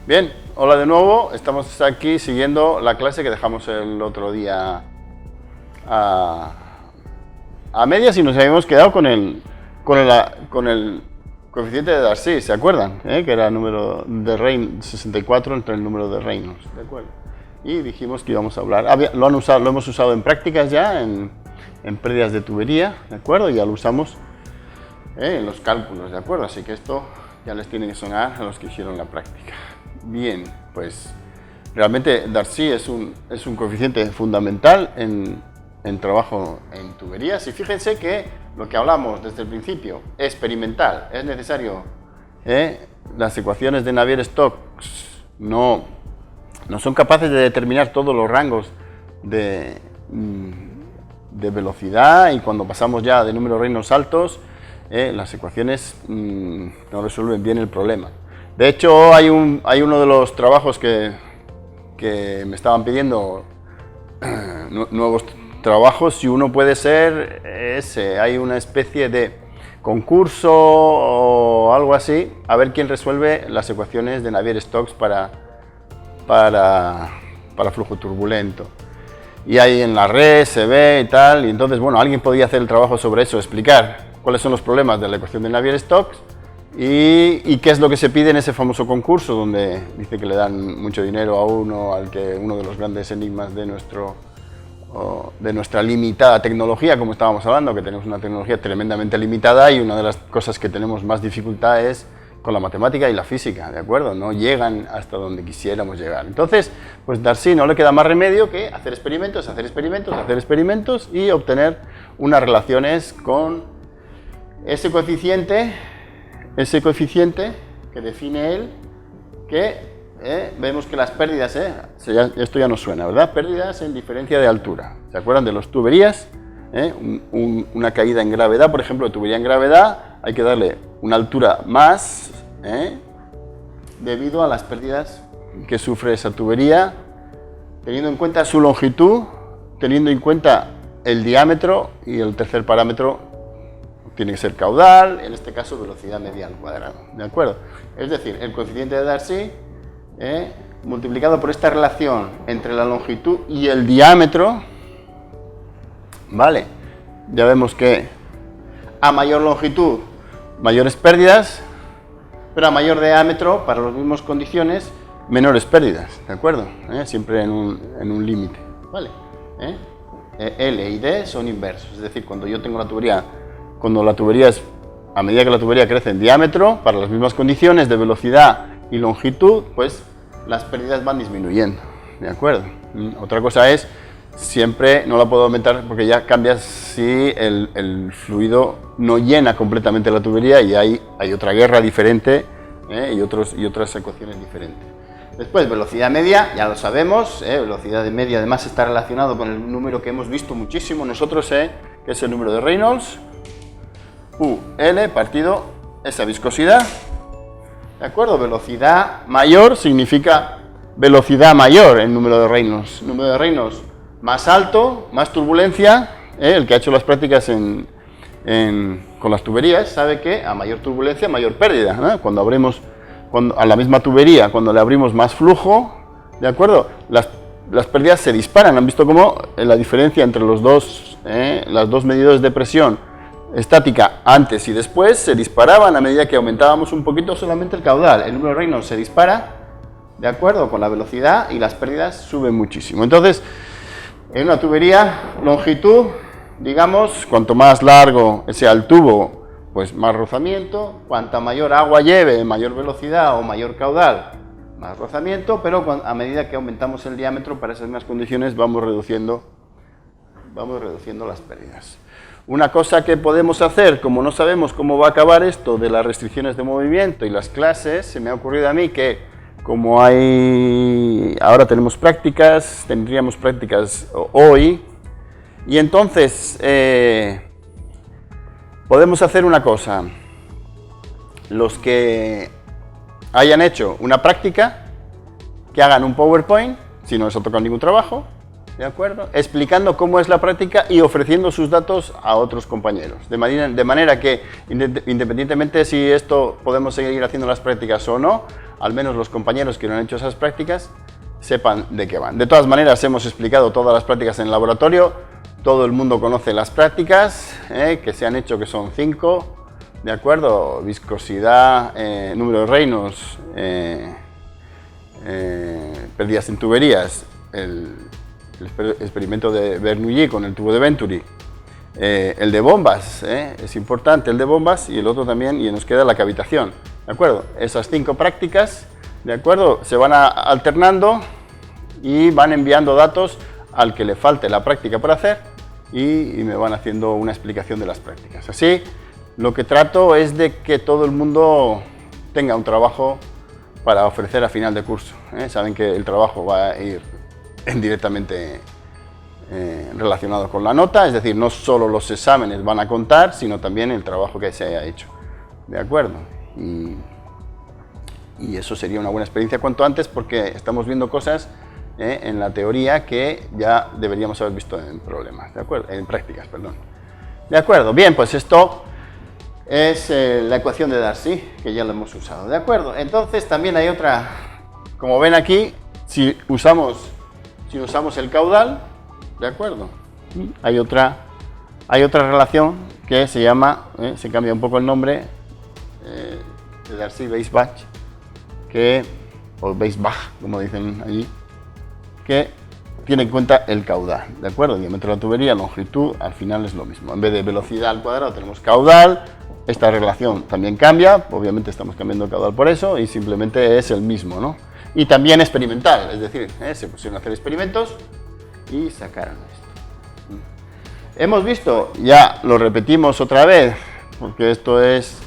Bien, hola de nuevo, estamos aquí siguiendo la clase que dejamos el otro día a medias y nos habíamos quedado con el coeficiente de Darcy, ¿se acuerdan? Que era el número de Reynolds, 64 entre el número de Reynolds, ¿de acuerdo? Y dijimos que íbamos a hablar, lo hemos usado en prácticas ya, en pérdidas de tubería, ¿de acuerdo? Y ya lo usamos en los cálculos, ¿de acuerdo? Así que esto ya les tiene que sonar a los que hicieron la práctica. Bien, pues realmente Darcy es un coeficiente fundamental en trabajo en tuberías y fíjense que lo que hablamos desde el principio, experimental, es necesario, las ecuaciones de Navier-Stokes no son capaces de determinar todos los rangos de velocidad y cuando pasamos ya de números Reynolds altos, las ecuaciones no resuelven bien el problema. De hecho, hay uno de los trabajos que me estaban pidiendo nuevos trabajos, si uno puede ser ese, hay una especie de concurso o algo así, a ver quién resuelve las ecuaciones de Navier-Stokes para flujo turbulento. Y ahí en la red se ve y tal, y entonces, bueno, alguien podía hacer el trabajo sobre eso, explicar cuáles son los problemas de la ecuación de Navier-Stokes y qué es lo que se pide en ese famoso concurso donde dice que le dan mucho dinero a uno de los grandes enigmas de nuestra limitada tecnología, como estábamos hablando, que tenemos una tecnología tremendamente limitada y una de las cosas que tenemos más dificultad es con la matemática y la física, ¿de acuerdo? No llegan hasta donde quisiéramos llegar. Entonces, pues Darcy no le queda más remedio que hacer experimentos y obtener unas relaciones con ese coeficiente que define él, que vemos que las pérdidas, esto ya nos suena, ¿verdad? Pérdidas en diferencia de altura. ¿Se acuerdan de las tuberías? Una caída en gravedad, por ejemplo, de tubería en gravedad, hay que darle una altura más, debido a las pérdidas que sufre esa tubería, teniendo en cuenta su longitud, teniendo en cuenta el diámetro y el tercer parámetro tiene que ser caudal, en este caso velocidad media al cuadrado, ¿de acuerdo? Es decir, el coeficiente de Darcy multiplicado por esta relación entre la longitud y el diámetro, ¿vale? Ya vemos que a mayor longitud, mayores pérdidas, pero a mayor diámetro, para las mismas condiciones, menores pérdidas, ¿de acuerdo? Siempre en un límite, ¿vale? L y D son inversos, es decir, cuando yo tengo la tubería, a medida que la tubería crece en diámetro, para las mismas condiciones de velocidad y longitud, pues las pérdidas van disminuyendo, ¿de acuerdo? Otra cosa es, siempre no la puedo aumentar porque ya cambia si el fluido no llena completamente la tubería y hay otra guerra diferente y otras ecuaciones diferentes. Después, velocidad media, ya lo sabemos, velocidad media además está relacionado con el número que hemos visto muchísimo nosotros, que es el número de Reynolds, UL partido esa viscosidad, ¿de acuerdo? Velocidad mayor significa velocidad mayor en número de Reynolds. Número de Reynolds más alto, más turbulencia. El que ha hecho las prácticas con las tuberías sabe que a mayor turbulencia, mayor pérdida. Cuando a la misma tubería, cuando le abrimos más flujo, ¿de acuerdo? Las pérdidas se disparan. Han visto cómo la diferencia entre las dos medidores de presión estática antes y después se disparaban a medida que aumentábamos un poquito solamente el caudal. El número de Reynolds se dispara, ¿de acuerdo?, con la velocidad y las pérdidas suben muchísimo. Entonces, en una tubería, longitud, digamos, cuanto más largo sea el tubo, pues más rozamiento. Cuanta mayor agua lleve, mayor velocidad o mayor caudal, más rozamiento, pero a medida que aumentamos el diámetro para esas mismas condiciones vamos reduciendo las pérdidas. Una cosa que podemos hacer, como no sabemos cómo va a acabar esto de las restricciones de movimiento y las clases, se me ha ocurrido a mí que como ahora tenemos prácticas, tendríamos prácticas hoy, y entonces podemos hacer una cosa. Los que hayan hecho una práctica, que hagan un PowerPoint, si no les ha tocado ningún trabajo, ¿de acuerdo? Explicando cómo es la práctica y ofreciendo sus datos a otros compañeros. De manera que, independientemente si esto podemos seguir haciendo las prácticas o no, al menos los compañeros que no han hecho esas prácticas sepan de qué van. De todas maneras, hemos explicado todas las prácticas en el laboratorio, todo el mundo conoce las prácticas que se han hecho, que son 5, ¿de acuerdo? Viscosidad, número de Reynolds, pérdidas en tuberías, el experimento de Bernoulli con el tubo de Venturi, el de bombas, es importante el de bombas, y el otro también, y nos queda la cavitación, ¿de acuerdo? Esas 5 prácticas, ¿de acuerdo? Se van alternando y van enviando datos al que le falte la práctica por hacer y me van haciendo una explicación de las prácticas. Así, lo que trato es de que todo el mundo tenga un trabajo para ofrecer a final de curso. Saben que el trabajo va a ir directamente relacionado con la nota, es decir, no solo los exámenes van a contar, sino también el trabajo que se haya hecho. ¿De acuerdo? Y eso sería una buena experiencia cuanto antes, porque estamos viendo cosas en la teoría que ya deberíamos haber visto en problemas, ¿de acuerdo? En prácticas, perdón. ¿De acuerdo? Bien, pues esto es la ecuación de Darcy, que ya lo hemos usado, ¿de acuerdo? Entonces también hay otra, como ven aquí, si usamos el caudal, ¿de acuerdo? Hay otra relación que se llama, se cambia un poco el nombre, de Darcy-Weisbach, o Weisbach, como dicen allí, que tiene en cuenta el caudal, ¿de acuerdo? Diámetro de la tubería, longitud, al final es lo mismo. En vez de velocidad al cuadrado tenemos caudal. Esta relación también cambia, obviamente estamos cambiando el caudal por eso, y simplemente es el mismo, ¿no? Y también experimental, es decir, se pusieron a hacer experimentos y sacaron esto. Hemos visto, ya lo repetimos otra vez, porque esto es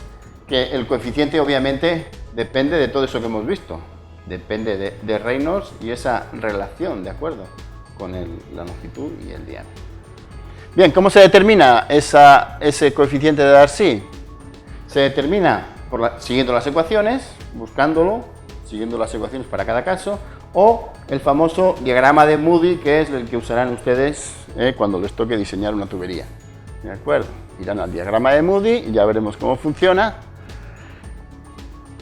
que el coeficiente obviamente depende de todo eso que hemos visto, depende de Reynolds y esa relación, ¿de acuerdo?, con la longitud y el diámetro. Bien, ¿cómo se determina ese coeficiente de Darcy? Se determina siguiendo las ecuaciones, buscándolo, siguiendo las ecuaciones para cada caso, o el famoso diagrama de Moody, que es el que usarán ustedes cuando les toque diseñar una tubería. ¿De acuerdo? Irán al diagrama de Moody y ya veremos cómo funciona.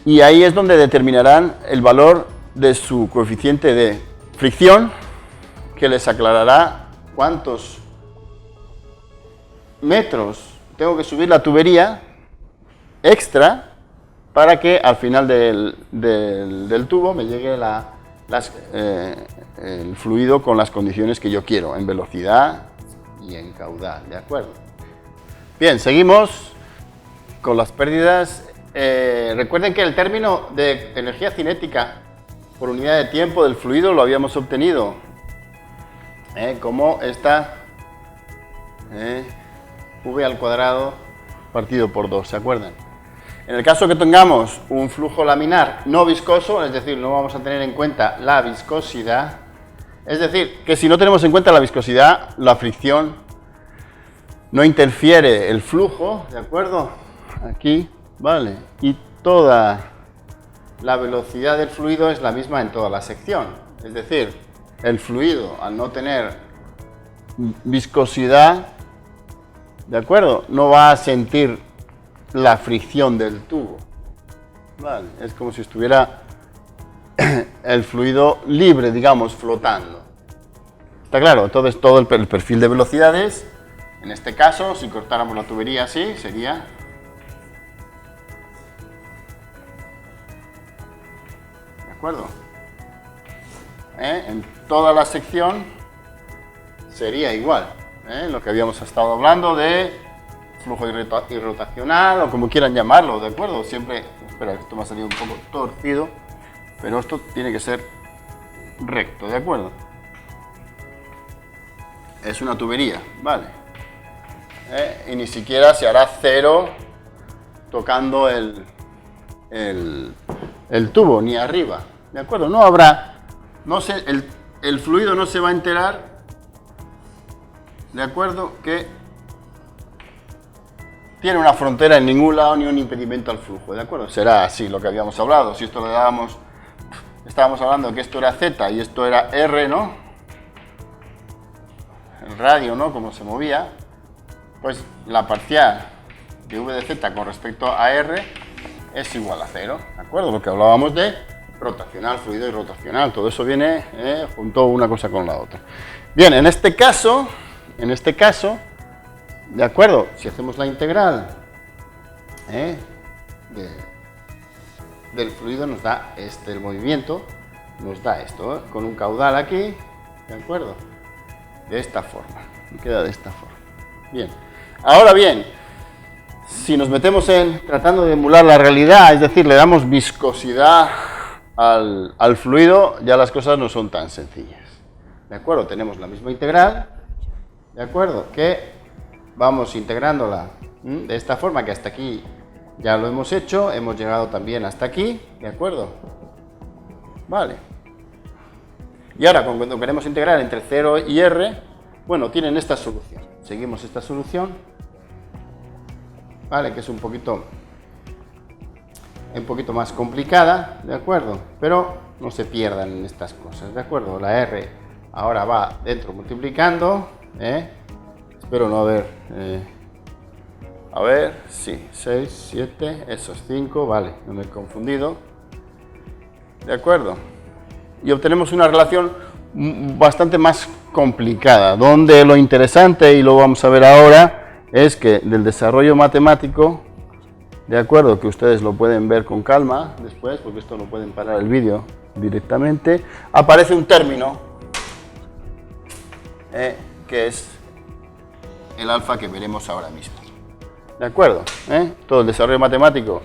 Y ahí es donde determinarán el valor de su coeficiente de fricción, que les aclarará cuántos metros tengo que subir la tubería extra para que al final del tubo me llegue el fluido con las condiciones que yo quiero, en velocidad y en caudal, ¿de acuerdo? Bien, seguimos con las pérdidas. Recuerden que el término de energía cinética por unidad de tiempo del fluido lo habíamos obtenido como esta V al cuadrado partido por 2, ¿se acuerdan? En el caso que tengamos un flujo laminar no viscoso, es decir, no vamos a tener en cuenta la viscosidad, es decir, que si no tenemos en cuenta la viscosidad, la fricción no interfiere el flujo, ¿de acuerdo? Aquí, vale, y toda la velocidad del fluido es la misma en toda la sección, es decir, el fluido al no tener viscosidad, ¿de acuerdo?, no va a sentir la fricción del tubo. Vale, es como si estuviera el fluido libre, digamos, flotando. ¿Está claro? Entonces todo el perfil de velocidades, en este caso, si cortáramos la tubería así, sería ¿de acuerdo? En toda la sección sería igual, lo que habíamos estado hablando de flujo irrotacional o como quieran llamarlo, ¿de acuerdo? Siempre, espera, esto me ha salido un poco torcido, pero esto tiene que ser recto, ¿de acuerdo? Es una tubería, ¿vale? Y ni siquiera se hará cero tocando el tubo, ni arriba, ¿de acuerdo? No habrá, el fluido no se va a enterar, ¿de acuerdo?, que tiene una frontera en ningún lado ni un impedimento al flujo, ¿de acuerdo? Será así lo que habíamos hablado. Si esto le dábamos, estábamos hablando que esto era Z y esto era R, ¿no? el radio, ¿no? Cómo se movía, pues la parcial de v de z con respecto a r es igual a 0, ¿de acuerdo? Lo que hablábamos de rotacional, fluido y rotacional, todo eso viene junto una cosa con la otra. Bien, en este caso, de acuerdo, si hacemos la integral del fluido nos da el movimiento nos da esto, con un caudal aquí, ¿de acuerdo? De esta forma, queda de esta forma. Bien, ahora bien, si nos metemos tratando de emular la realidad, es decir, le damos viscosidad al fluido, ya las cosas no son tan sencillas. ¿De acuerdo? Tenemos la misma integral, ¿de acuerdo? Que vamos integrándola de esta forma, que hasta aquí ya lo hemos hecho, hemos llegado también hasta aquí, ¿de acuerdo? Vale. Y ahora, cuando queremos integrar entre 0 y r, bueno, tienen esta solución. Seguimos esta solución, ¿vale? Que es un poquito más complicada, ¿de acuerdo? Pero no se pierdan en estas cosas, ¿de acuerdo? La r ahora va dentro multiplicando, espero no haber... a ver, sí, 6, 7, esos 5, vale, no me he confundido, ¿de acuerdo? Y obtenemos una relación bastante más complicada, donde lo interesante, y lo vamos a ver ahora, es que del desarrollo matemático, de acuerdo, que ustedes lo pueden ver con calma después, porque esto no pueden parar el vídeo directamente, aparece un término, que es el alfa que veremos ahora mismo. ¿De acuerdo? Todo el desarrollo matemático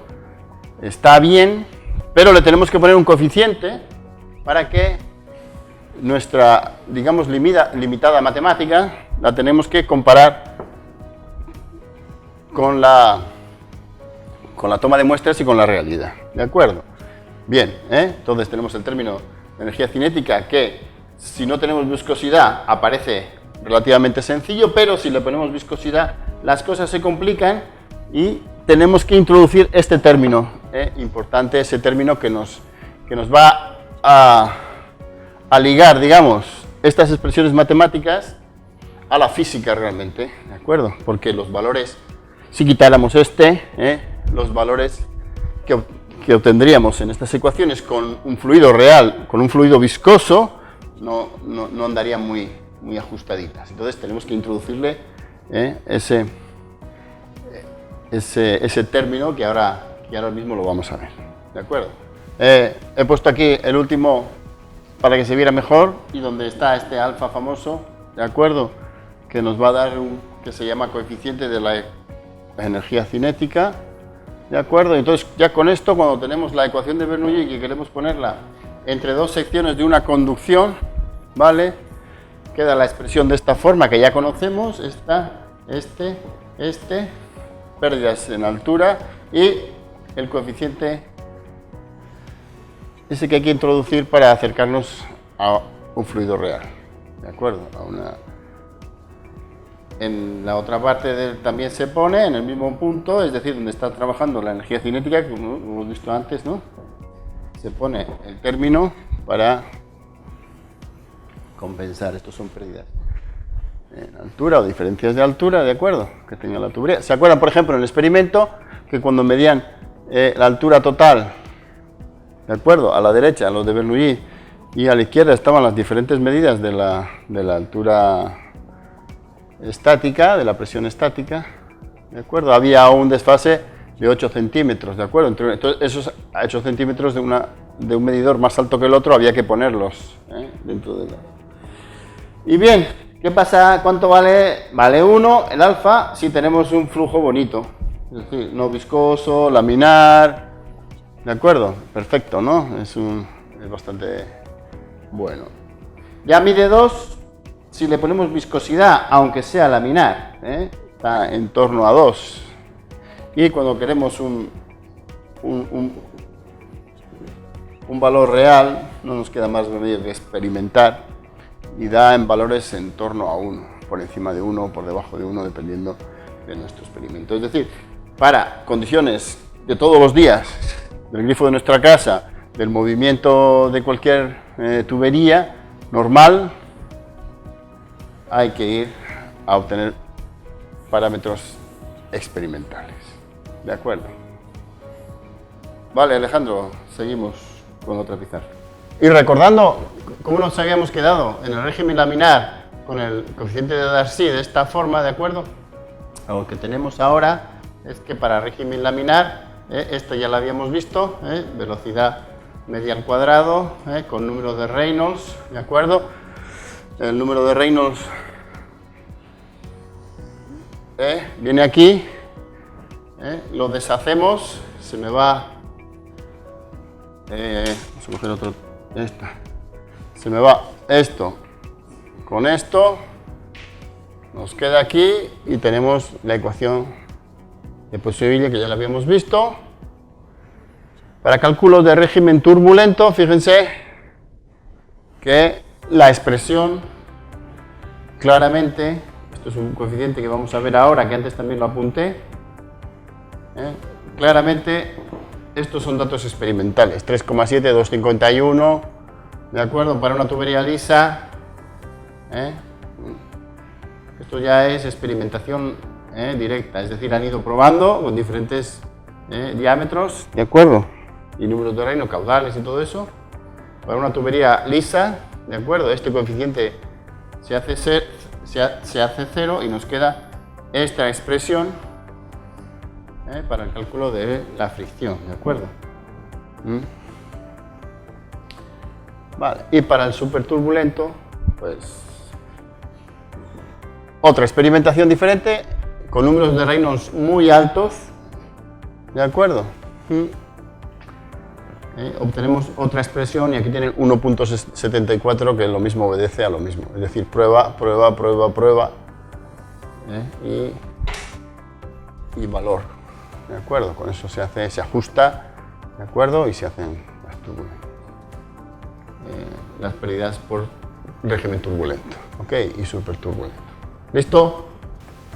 está bien, pero le tenemos que poner un coeficiente para que nuestra, digamos, limitada matemática la tenemos que comparar con la toma de muestras y con la realidad. ¿De acuerdo? Bien, entonces tenemos el término de energía cinética que, si no tenemos viscosidad, aparece relativamente sencillo, pero si le ponemos viscosidad, las cosas se complican y tenemos que introducir este término, importante, ese término que nos va a ligar, digamos, estas expresiones matemáticas a la física realmente, ¿de acuerdo? Porque los valores, si quitáramos los valores que obtendríamos en estas ecuaciones con un fluido real, con un fluido viscoso, no andarían muy ajustaditas. Entonces tenemos que introducirle ese término que ahora mismo lo vamos a ver, ¿de acuerdo? He puesto aquí el último para que se viera mejor, y donde está este alfa famoso, ¿de acuerdo? Que nos va a dar que se llama coeficiente de la energía cinética, ¿de acuerdo? Entonces ya con esto, cuando tenemos la ecuación de Bernoulli y queremos ponerla entre dos secciones de una conducción, ¿vale? Queda la expresión de esta forma que ya conocemos, pérdidas en altura y el coeficiente ese que hay que introducir para acercarnos a un fluido real, ¿de acuerdo? En la otra parte también se pone en el mismo punto, es decir, donde está trabajando la energía cinética, como hemos visto antes, ¿no? Se pone el término para compensar, estos son pérdidas en altura o diferencias de altura, ¿de acuerdo? Que tenga la tubería. ¿Se acuerdan, por ejemplo, en el experimento, que cuando medían la altura total, ¿de acuerdo? A la derecha, los de Bernoulli, y a la izquierda estaban las diferentes medidas de la altura estática, de la presión estática, ¿de acuerdo? Había un desfase de 8 centímetros, ¿de acuerdo? Entonces, esos 8 centímetros de un medidor más alto que el otro había que ponerlos dentro de la... Y bien, ¿qué pasa? ¿Cuánto vale? Vale 1, el alfa, si tenemos un flujo bonito, es decir, no viscoso, laminar, ¿de acuerdo? Perfecto, ¿no? Es bastante bueno. Ya mide 2, si le ponemos viscosidad, aunque sea laminar, está en torno a 2. Y cuando queremos un valor real, no nos queda más remedio que experimentar, y da en valores en torno a 1, por encima de 1 o por debajo de 1, dependiendo de nuestro experimento. Es decir, para condiciones de todos los días, del grifo de nuestra casa, del movimiento de cualquier tubería normal, hay que ir a obtener parámetros experimentales. ¿De acuerdo? Vale, Alejandro, seguimos con otra pizarra. Y recordando cómo nos habíamos quedado en el régimen laminar con el coeficiente de Darcy de esta forma, ¿de acuerdo? Lo que tenemos ahora es que para régimen laminar, esto ya lo habíamos visto, velocidad media al cuadrado, con número de Reynolds, ¿de acuerdo? El número de Reynolds viene aquí, lo deshacemos, se me va, vamos a coger otro, se me va esto con esto, nos queda aquí y tenemos la ecuación de Poiseuille que ya la habíamos visto. Para cálculos de régimen turbulento, fíjense que la expresión claramente, esto es un coeficiente que vamos a ver ahora, que antes también lo apunté, claramente estos son datos experimentales, 3,7, 2,51, ¿de acuerdo? Para una tubería lisa, esto ya es experimentación directa, es decir, han ido probando con diferentes diámetros, ¿de acuerdo? Y números de Reynolds, caudales y todo eso. Para una tubería lisa, ¿de acuerdo? Este coeficiente se hace cero y nos queda esta expresión para el cálculo de la fricción, ¿de acuerdo? Vale, y para el superturbulento, pues otra experimentación diferente con números de Reynolds muy altos, ¿de acuerdo? Obtenemos otra expresión y aquí tienen 1.74 que lo mismo obedece a lo mismo, es decir, prueba, prueba, prueba, prueba y valor, ¿de acuerdo? Con eso se ajusta, ¿de acuerdo? Y se hacen las pérdidas por régimen turbulento, ¿ok? Y superturbulento. ¿Listo?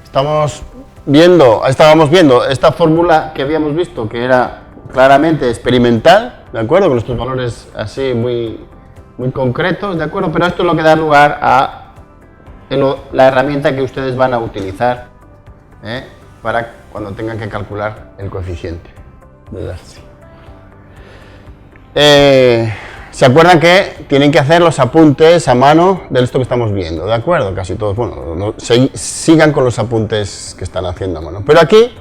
Estábamos viendo esta fórmula que habíamos visto que era claramente experimental, ¿de acuerdo? Con estos valores así muy concretos, ¿de acuerdo? Pero esto es lo que da lugar a la herramienta que ustedes van a utilizar para cuando tengan que calcular el coeficiente de Darcy. ¿Se acuerdan que tienen que hacer los apuntes a mano de esto que estamos viendo? ¿De acuerdo? Casi todos. Bueno, sigan con los apuntes que están haciendo a mano. Pero aquí,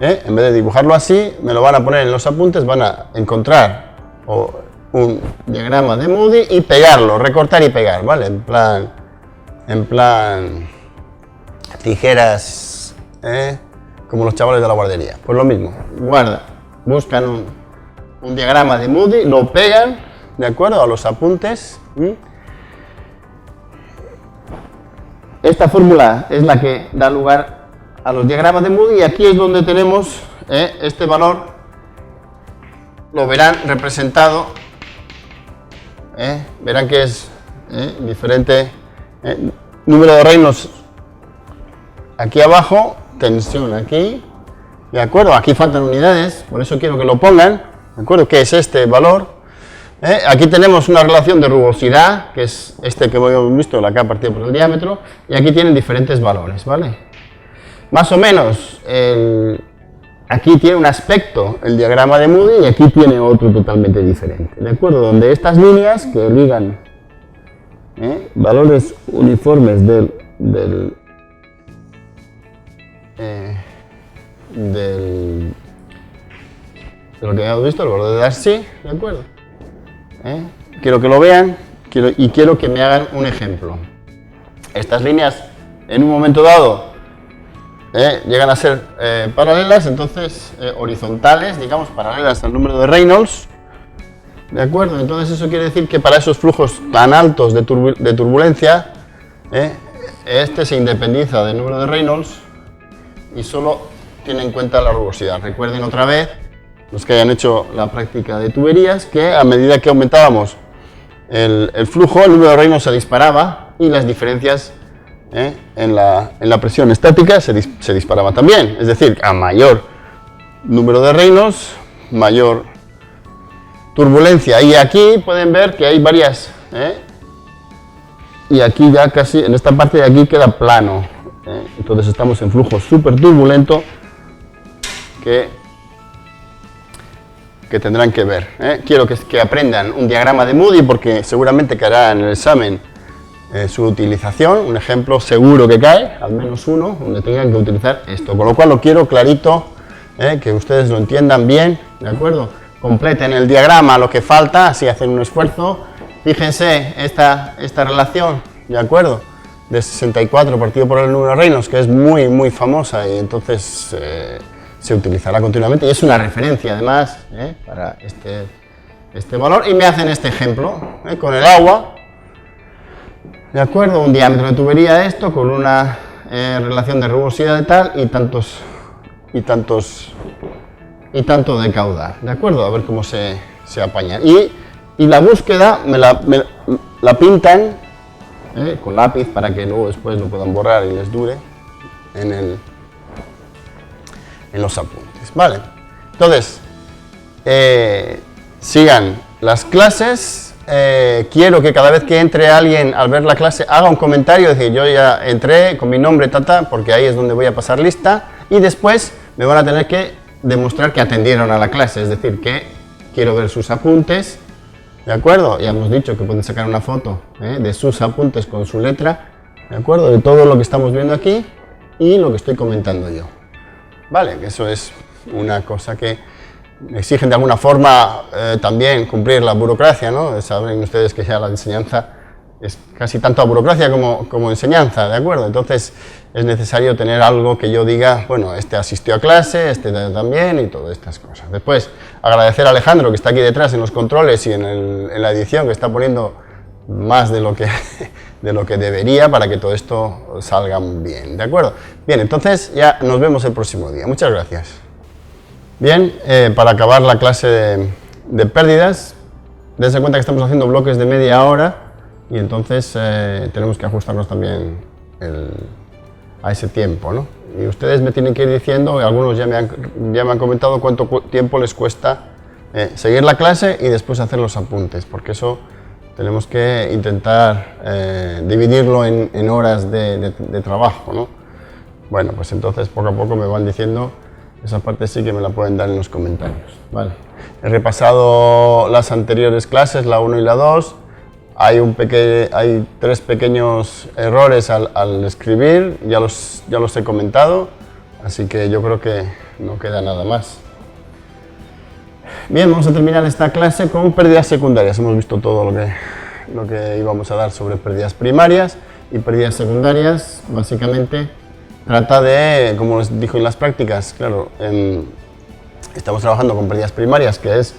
en vez de dibujarlo así, me lo van a poner en los apuntes, van a encontrar un diagrama de Moody y pegarlo, recortar y pegar, ¿vale? En plan tijeras, como los chavales de la guardería. Pues lo mismo, buscan un diagrama de Moody, lo pegan, ¿de acuerdo? A los apuntes. Esta fórmula es la que da lugar a los diagramas de Moody y aquí es donde tenemos este valor, lo verán representado, verán que es diferente, número de Reynolds aquí abajo, tensión aquí, ¿de acuerdo? Aquí faltan unidades, por eso quiero que lo pongan, ¿de acuerdo? ¿Qué es este valor? Aquí tenemos una relación de rugosidad, que es este que hemos visto, la K partida por el diámetro, y aquí tienen diferentes valores, ¿vale? Más o menos, aquí tiene un aspecto el diagrama de Moody y aquí tiene otro totalmente diferente, ¿de acuerdo? Donde estas líneas que ligan valores uniformes de lo que hemos visto, el valor de Darcy, ¿de acuerdo? Quiero que lo vean y quiero que me hagan un ejemplo. Estas líneas en un momento dado llegan a ser paralelas, entonces horizontales, digamos paralelas al número de Reynolds, ¿de acuerdo? Entonces eso quiere decir que para esos flujos tan altos de turbulencia, este se independiza del número de Reynolds y solo tiene en cuenta la rugosidad. Recuerden otra vez, los que hayan hecho la práctica de tuberías, que a medida que aumentábamos el flujo, el número de Reynolds se disparaba y las diferencias en la presión estática se disparaba también. Es decir, a mayor número de Reynolds, mayor turbulencia. Y aquí pueden ver que hay varias, y aquí ya casi, en esta parte de aquí queda plano, Entonces estamos en flujo súper turbulento que tendrán que ver. Quiero que aprendan un diagrama de Moody porque seguramente caerá en el examen su utilización, un ejemplo seguro que cae, al menos uno, donde tengan que utilizar esto. Con lo cual lo quiero clarito, que ustedes lo entiendan bien, ¿de acuerdo? Completen el diagrama lo que falta, así hacen un esfuerzo. Fíjense esta relación, ¿de acuerdo? De 64 partido por el número de Reynolds, que es muy famosa y entonces se utilizará continuamente y es una referencia además para este valor. Y me hacen este ejemplo con el agua, ¿de acuerdo? Un diámetro de tubería esto, con una relación de rugosidad de tal y tanto de caudal, ¿de acuerdo? A ver cómo se apañan. Y la búsqueda me la pintan con lápiz para que luego después lo puedan borrar y les dure en los apuntes, ¿vale? Entonces, sigan las clases. Quiero que cada vez que entre alguien al ver la clase haga un comentario, es decir, yo ya entré con mi nombre, porque ahí es donde voy a pasar lista, y después me van a tener que demostrar que atendieron a la clase, es decir, que quiero ver sus apuntes, ¿de acuerdo? Ya hemos dicho que pueden sacar una foto de sus apuntes con su letra, ¿de acuerdo? De todo lo que estamos viendo aquí y lo que estoy comentando yo. Vale, que eso es una cosa que exigen de alguna forma también cumplir la burocracia, ¿no? Saben ustedes que ya la enseñanza es casi tanto burocracia como enseñanza, ¿de acuerdo? Entonces es necesario tener algo que yo diga, bueno, este asistió a clase, este también y todas estas cosas. Después, agradecer a Alejandro que está aquí detrás en los controles y en la edición, que está poniendo más de lo que debería para que todo esto salga bien, ¿de acuerdo? Bien, entonces ya nos vemos el próximo día. Muchas gracias. Bien, para acabar la clase de pérdidas, dense cuenta que estamos haciendo bloques de media hora y entonces tenemos que ajustarnos también a ese tiempo, ¿no? Y ustedes me tienen que ir diciendo, algunos ya me han comentado cuánto tiempo les cuesta seguir la clase y después hacer los apuntes, porque eso tenemos que intentar dividirlo en horas de trabajo, ¿no? Bueno, pues entonces poco a poco me van diciendo, esa parte sí que me la pueden dar en los comentarios. Vale. He repasado las anteriores clases, la 1 y la 2. Hay 3 pequeños errores al escribir, ya los he comentado, así que yo creo que no queda nada más. Bien, vamos a terminar esta clase con pérdidas secundarias. Hemos visto todo lo que íbamos a dar sobre pérdidas primarias y pérdidas secundarias. Básicamente trata de, como les dijo en las prácticas, claro, estamos trabajando con pérdidas primarias, que es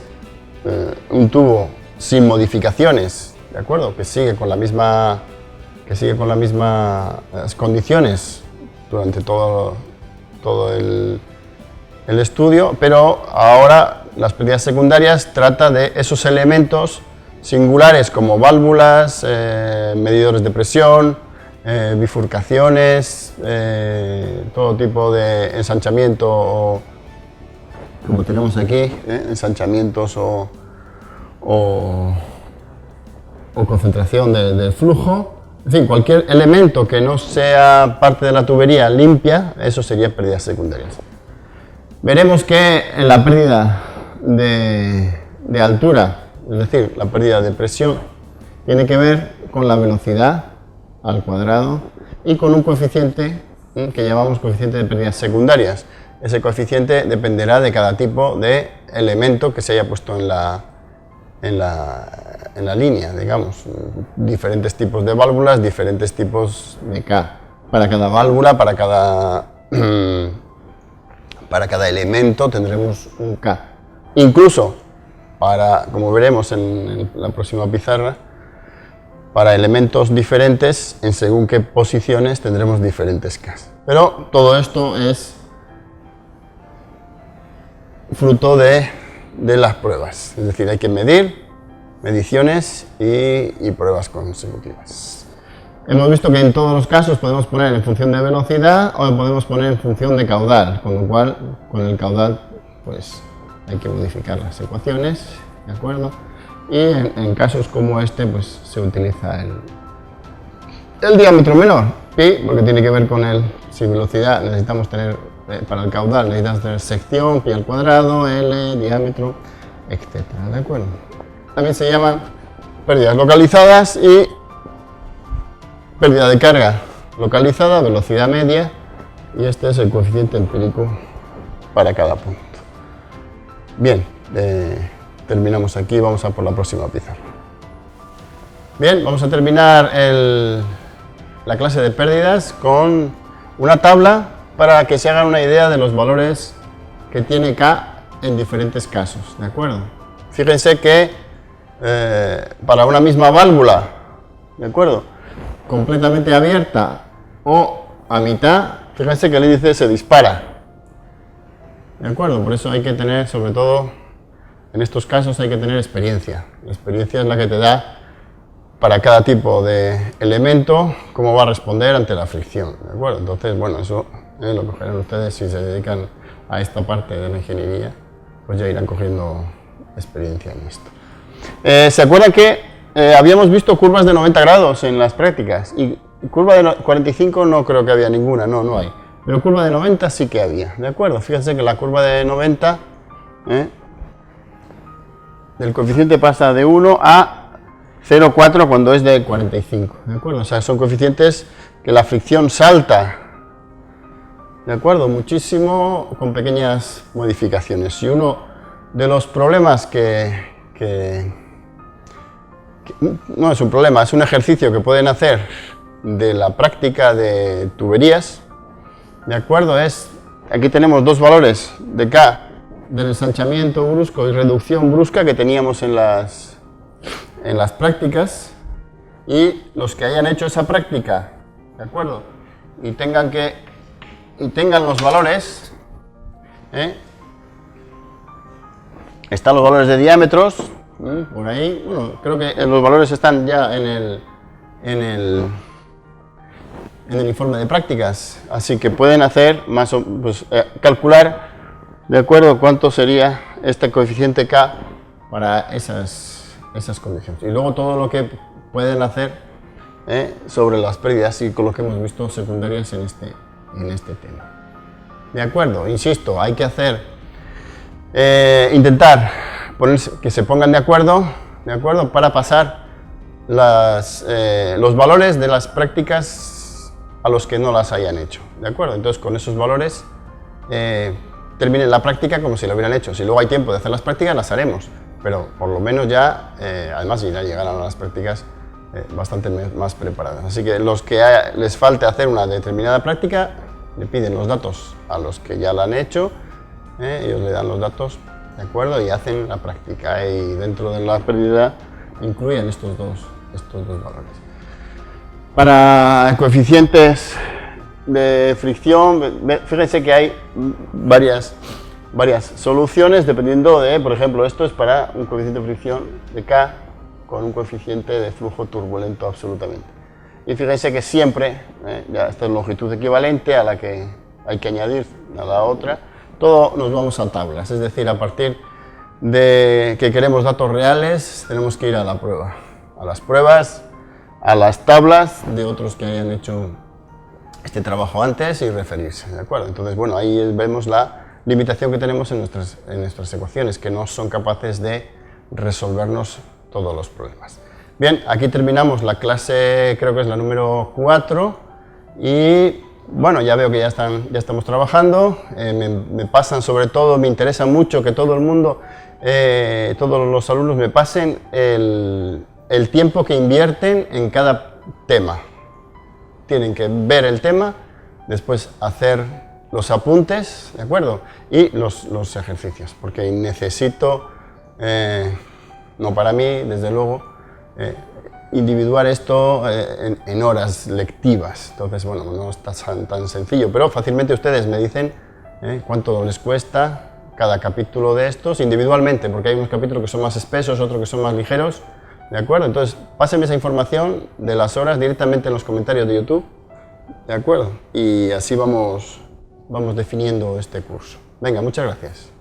un tubo sin modificaciones, ¿de acuerdo? Que sigue con las mismas condiciones durante todo el estudio, pero ahora las pérdidas secundarias trata de esos elementos singulares como válvulas, medidores de presión, bifurcaciones, todo tipo de ensanchamiento, como tenemos aquí, ensanchamientos o concentración del flujo. En fin, cualquier elemento que no sea parte de la tubería limpia, eso sería pérdidas secundarias. Veremos que en la pérdida de altura, es decir, la pérdida de presión, tiene que ver con la velocidad al cuadrado y con un coeficiente que llamamos coeficiente de pérdidas secundarias. Ese coeficiente dependerá de cada tipo de elemento que se haya puesto en la línea, digamos. Diferentes tipos de válvulas, diferentes tipos de K. Para cada válvula, para cada elemento tendremos un K. Incluso, como veremos en la próxima pizarra, para elementos diferentes, en según qué posiciones tendremos diferentes K. Pero todo esto es fruto de las pruebas, es decir, hay que medir, mediciones y pruebas consecutivas. Hemos visto que en todos los casos podemos poner en función de velocidad o podemos poner en función de caudal, con lo cual con el caudal pues hay que modificar las ecuaciones, ¿de acuerdo? Y en casos como este pues se utiliza el diámetro menor. pi, porque tiene que ver con si velocidad necesitamos tener, para el caudal necesitamos tener sección, pi al cuadrado, L, diámetro, etcétera, ¿de acuerdo? También se llaman pérdidas localizadas y pérdida de carga localizada, velocidad media, y este es el coeficiente empírico para cada punto. Bien, terminamos aquí, vamos a por la próxima pizarra. Bien, vamos a terminar la clase de pérdidas con una tabla para que se hagan una idea de los valores que tiene K en diferentes casos, ¿de acuerdo? Fíjense que para una misma válvula, ¿de acuerdo?, completamente abierta o a mitad, fíjense que el índice se dispara, ¿de acuerdo? Por eso hay que tener, sobre todo en estos casos, hay que tener experiencia. La experiencia es la que te da para cada tipo de elemento cómo va a responder ante la fricción, ¿de acuerdo? Entonces, bueno, eso lo cogerán ustedes si se dedican a esta parte de la ingeniería, pues ya irán cogiendo experiencia en esto. ¿Se acuerdan que habíamos visto curvas de 90 grados en las prácticas? Y curva de 45 no creo que había ninguna, no hay. Pero curva de 90 sí que había, ¿de acuerdo? Fíjense que la curva de 90, el coeficiente pasa de 1 a 0,4 cuando es de 45, ¿de acuerdo? O sea, son coeficientes que la fricción salta, ¿de acuerdo? Muchísimo, con pequeñas modificaciones. Y uno de los problemas que no es un problema, es un ejercicio que pueden hacer de la práctica de tuberías, ¿de acuerdo? Aquí tenemos dos valores de K del ensanchamiento brusco y reducción brusca que teníamos en las prácticas, y los que hayan hecho esa práctica, ¿de acuerdo?, y tengan los valores, están los valores de diámetros, por ahí, bueno, creo que los valores están ya en el informe de prácticas, así que pueden hacer calcular, ¿de acuerdo?, cuánto sería este coeficiente K para esas condiciones. Y luego todo lo que pueden hacer sobre las pérdidas y con lo que hemos visto secundarias en este tema. ¿De acuerdo? Insisto, hay que intentar que se pongan de acuerdo, para pasar los valores de las prácticas a los que no las hayan hecho, ¿de acuerdo? Entonces, con esos valores terminen la práctica como si lo hubieran hecho. Si luego hay tiempo de hacer las prácticas, las haremos, pero por lo menos ya, además ya llegarán a las prácticas bastante más preparadas. Así que los que les falte hacer una determinada práctica, le piden los datos a los que ya la han hecho, ellos le dan los datos, ¿de acuerdo?, y hacen la práctica, y dentro de la pérdida incluyen estos dos valores. Para coeficientes de fricción, fíjense que hay varias soluciones dependiendo de, por ejemplo, esto es para un coeficiente de fricción de K con un coeficiente de flujo turbulento absolutamente. Y fíjense que siempre, ya esta es longitud equivalente a la que hay que añadir a la otra, todo nos vamos a tablas, es decir, a partir de que queremos datos reales, tenemos que ir a la prueba, a las pruebas, a las tablas de otros que hayan hecho este trabajo antes y referirse, ¿de acuerdo? Entonces, bueno, ahí vemos la limitación que tenemos en nuestras ecuaciones, que no son capaces de resolvernos todos los problemas. Bien, aquí terminamos la clase, creo que es la número 4, y bueno, ya veo que ya estamos trabajando, me pasan sobre todo, me interesa mucho que todo el mundo, todos los alumnos me pasen el tiempo que invierten en cada tema. Tienen que ver el tema, después hacer los apuntes, ¿de acuerdo? Y los ejercicios, porque necesito, no para mí, desde luego, individuar esto en horas lectivas. Entonces, bueno, no está tan sencillo, pero fácilmente ustedes me dicen cuánto les cuesta cada capítulo de estos individualmente, porque hay unos capítulos que son más espesos, otros que son más ligeros, ¿de acuerdo? Entonces, pásenme esa información de las horas directamente en los comentarios de YouTube, ¿de acuerdo? Y así vamos definiendo este curso. Venga, muchas gracias.